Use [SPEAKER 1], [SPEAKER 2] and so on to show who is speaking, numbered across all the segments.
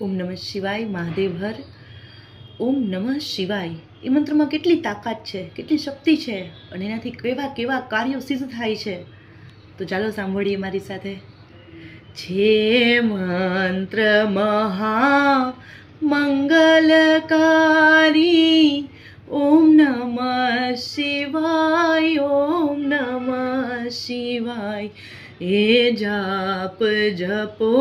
[SPEAKER 1] ઓમ નમઃ શિવાય મહાદેવ હર. ઓમ નમઃ શિવાય એ મંત્રમાં કેટલી તાકાત છે, કેટલી શક્તિ છે અને એનાથી કેવા કેવા કાર્યો સિદ્ધ થાય છે. તો ચાલો સાંભળીએ મારી સાથે. જે મંત્ર મહા મંગલકારી ઓમ નમઃ શિવાય, ઓમ નમઃ શિવાય, એ જાપ જપો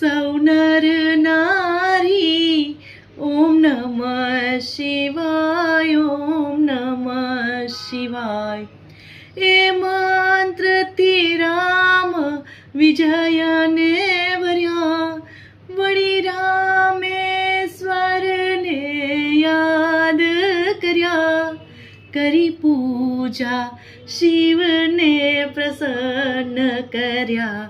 [SPEAKER 1] સૌ નર નારી. ઓમ નમઃ શિવાય, ઓમ નમઃ શિવાય. એ મંત્રથી રામ વિજયને વર્યા, વળી રામેશ્વરને યાદ કર્યા, કરી પૂજા શિવને પ્રસન્ન કર્યા.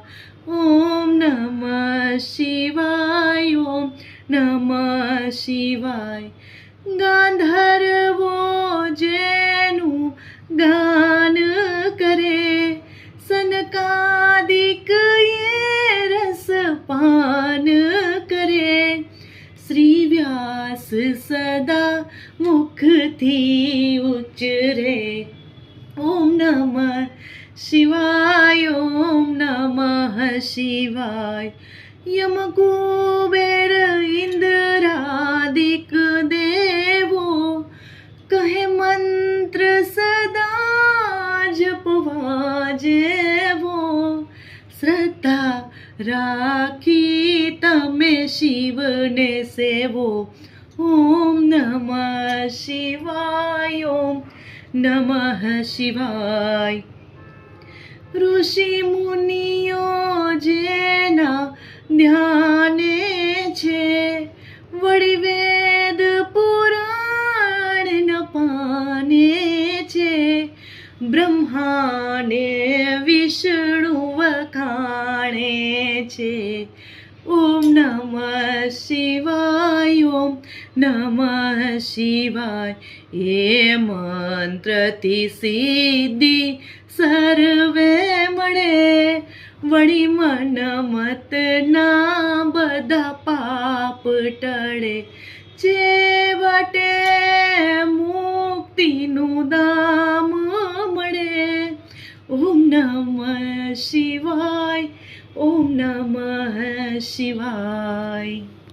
[SPEAKER 1] ઓમ નમઃ શિવાય, ઓમ નમઃ શિવાય. ગાંધર્વો જેનું ગાન કરે, સનકાદિક એ રસપાન કરે. શ્રી વ્યાસ સદા મુખથી ઉચ્ચરે. ઓમ નમઃ શિવાય, ઓમ નમઃ શિવાય. યમ કુબેર ઇન્દ્રાદિક દેવો કહે મંત્ર સદા જપવા જેવો. શ્રદ્ધા રાખી તમે શિવને સેવો. ઓમ નમઃ શિવાય, ઓમ નમઃ શિવાય. ઋષિ મુનિઓ જેના ધ્યાને છે, વળી વેદ પુરાણ ન પાને છે. બ્રહ્માને વિષ્ણુ વખાણે છે. ઓમ નમઃ શિવાય, ઓમ નમઃ શિવાય. એ મંત્રથી સિદ્ધિ સર્વે મળે, વળી મન મતના બધા પાપ ટળે. છેવટે મુક્તિનું ધામ મળે. ઓમ નમઃ શિવાય, ઓમ નમઃ શિવાય.